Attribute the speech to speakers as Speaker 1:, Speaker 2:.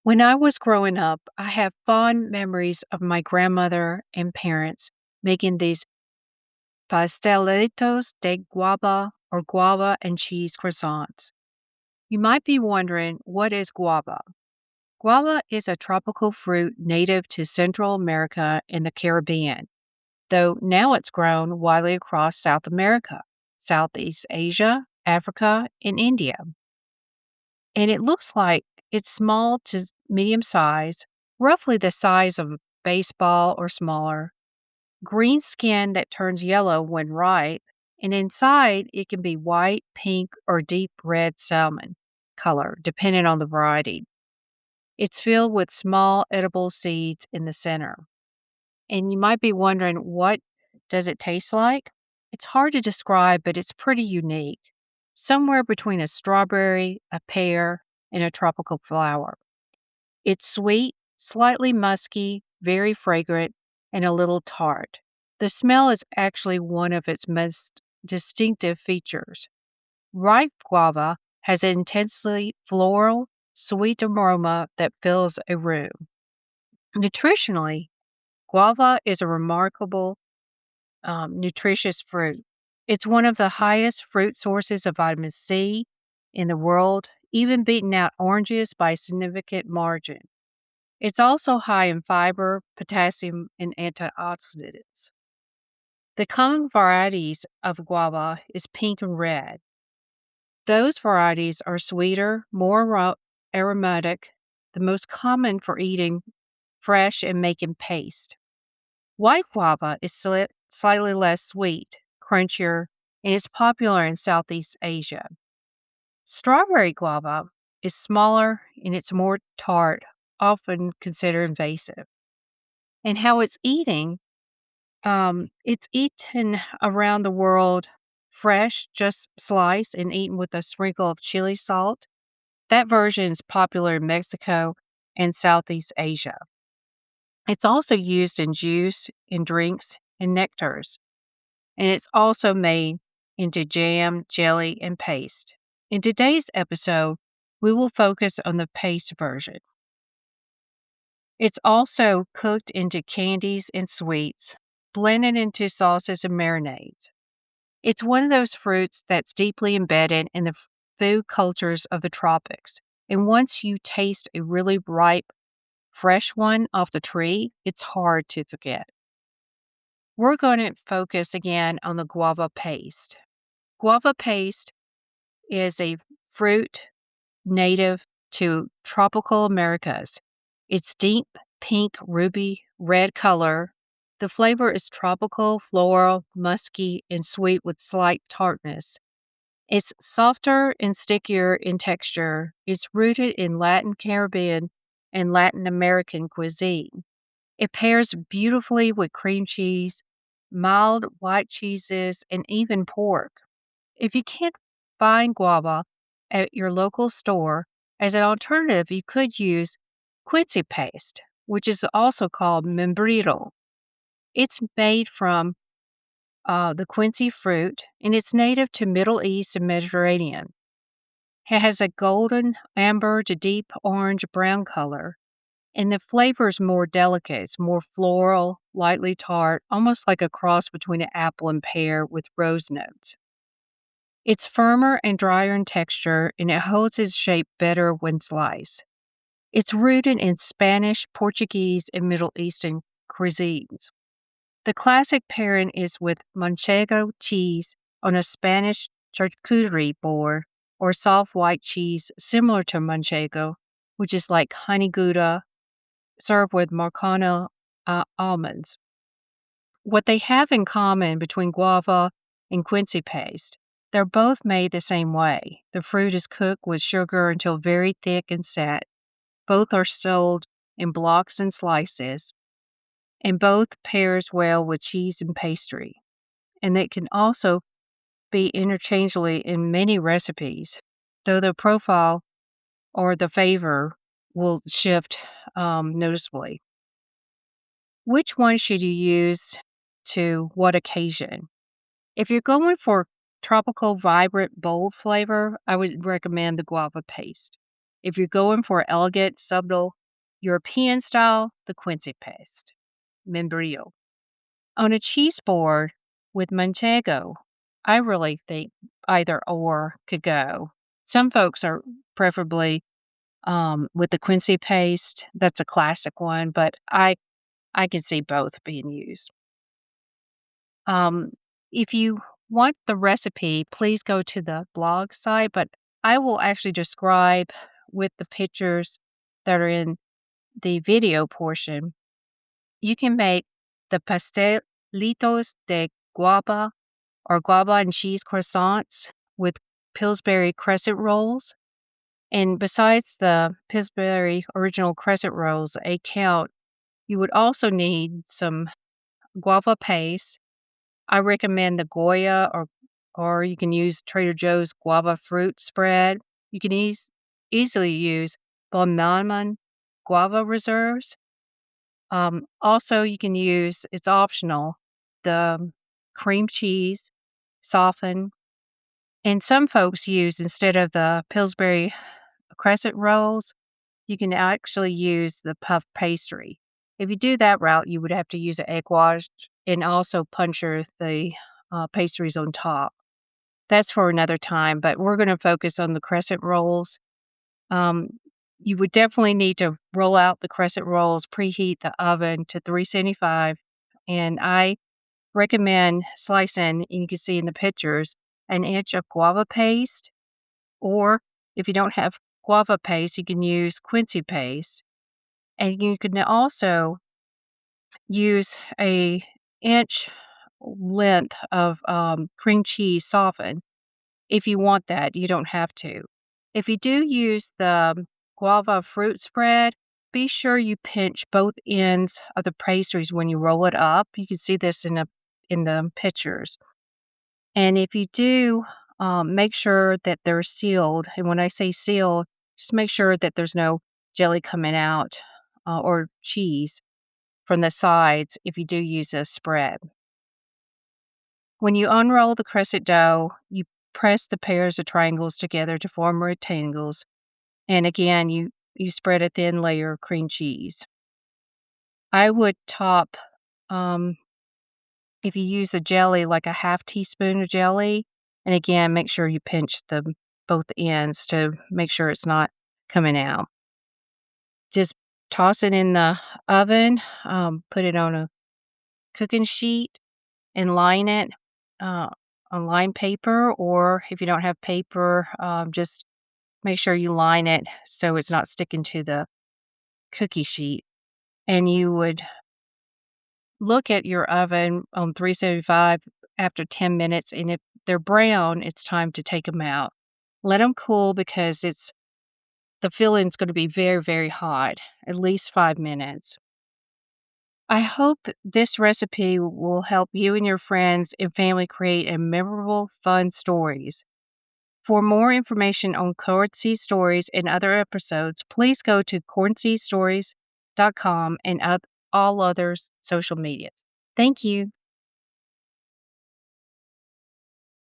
Speaker 1: When I was growing up, I have fond memories of my grandmother and parents making these pastelitos de guava or guava and cheese croissants. You might be wondering, what is guava? Guava is a tropical fruit native to Central America and the Caribbean, though now it's grown widely across South America, Southeast Asia, Africa, and India. And it looks like it's small to medium size, roughly the size of a baseball or smaller, green skin that turns yellow when ripe, and inside it can be white, pink, or deep red salmon color, depending on the variety. It's filled with small edible seeds in the center. And you might be wondering, what does it taste like? It's hard to describe, but it's pretty unique. Somewhere between a strawberry, a pear, and a tropical flower. It's sweet, slightly musky, very fragrant, and a little tart. The smell is actually one of its most distinctive features. Ripe guava has an intensely floral, sweet aroma that fills a room. Nutritionally, guava is a remarkable, nutritious fruit. It's one of the highest fruit sources of vitamin C in the world, even beating out oranges by a significant margin. It's also high in fiber, potassium, and antioxidants. The common varieties of guava is pink and red. Those varieties are sweeter, more aromatic, the most common for eating fresh and making paste. White guava is slightly less sweet, crunchier, and is popular in Southeast Asia. Strawberry guava is smaller and it's more tart, often considered invasive. And how it's eaten around the world fresh, just sliced and eaten with a sprinkle of chili salt. That version is popular in Mexico and Southeast Asia. It's also used in juice, in drinks, and nectars, and it's also made into jam, jelly, and paste. In today's episode, we will focus on the paste version. It's also cooked into candies and sweets, blended into sauces and marinades. It's one of those fruits that's deeply embedded in the food cultures of the tropics. And once you taste a really ripe, fresh one off the tree, it's hard to forget. We're going to focus again on the guava paste. Guava paste is a fruit native to tropical Americas. It's deep pink, ruby red color. The flavor is tropical, floral, musky, and sweet with slight tartness. It's softer and stickier in texture. It's rooted in Latin Caribbean and Latin American cuisine. It pairs beautifully with cream cheese, mild white cheeses, and even pork. If you can't find guava at your local store, as an alternative, you could use quincy paste, which is also called membrito. It's made from the quincy fruit, and it's native to Middle East and Mediterranean. It has a golden amber to deep orange brown color, and the flavor is more delicate. It's more floral, lightly tart, almost like a cross between an apple and pear with rose notes. It's firmer and drier in texture, and it holds its shape better when sliced. It's rooted in Spanish, Portuguese, and Middle Eastern cuisines. The classic pairing is with manchego cheese on a Spanish charcuterie board or soft white cheese similar to manchego, which is like honey gouda served with Marcano almonds. What they have in common between guava and quincy paste, they're both made the same way. The fruit is cooked with sugar until very thick and set. Both are sold in blocks and slices, and both pairs well with cheese and pastry. And they can also be interchangeably in many recipes, though the profile or the flavor will shift noticeably. Which one should you use to what occasion? If you're going for tropical, vibrant, bold flavor, I would recommend the guava paste. If you're going for elegant, subtle European style, the quincy paste, membrillo. On a cheese board with manchego, I really think either or could go. Some folks are preferably with the quincy paste. That's a classic one, but I can see both being used. Um, if you want the recipe, please go to the blog site, but I will actually describe with the pictures that are in the video portion. You can make the pastelitos de guava or guava and cheese croissants with Pillsbury crescent rolls. And besides the Pillsbury original crescent rolls, a count, you would also need some guava paste. I recommend the Goya or you can use Trader Joe's guava fruit spread. You can easily use Bonmaman guava reserves. Also, you can use, it's optional, the cream cheese softened. And some folks use, instead of the Pillsbury crescent rolls, you can actually use the puff pastry. If you do that route, you would have to use an egg wash and also puncture the pastries on top. That's for another time, but we're going to focus on the crescent rolls. Um, you would definitely need to roll out the crescent rolls, preheat the oven to 375, and I recommend slicing, and you can see in the pictures, an inch of guava paste, or if you don't have guava paste, you can use quincy paste. And you can also use a inch length of cream cheese softened if you want that. You don't have to. If you do use the guava fruit spread, be sure you pinch both ends of the pastries when you roll it up. You can see this in the pictures. And if you do, make sure that they're sealed. And when I say sealed, just make sure that there's no jelly coming out or cheese from the sides if you do use a spread. When you unroll the crescent dough, you press the pairs of triangles together to form rectangles. And again, you spread a thin layer of cream cheese. I would top, um, if you use the jelly, like a half teaspoon of jelly. And again, make sure you pinch both ends to make sure it's not coming out. Just toss it in the oven, put it on a cooking sheet and line it uh, on lined paper, or if you don't have paper, just make sure you line it so it's not sticking to the cookie sheet. And you would look at your oven on 375 after 10 minutes, and if they're brown, it's time to take them out. Let them cool because the filling's going to be very, very hot, at least 5 minutes. I hope this recipe will help you and your friends and family create a memorable, fun stories. For more information on Corn Seed Stories and other episodes, please go to cornseedstories.com and all other social medias. Thank you.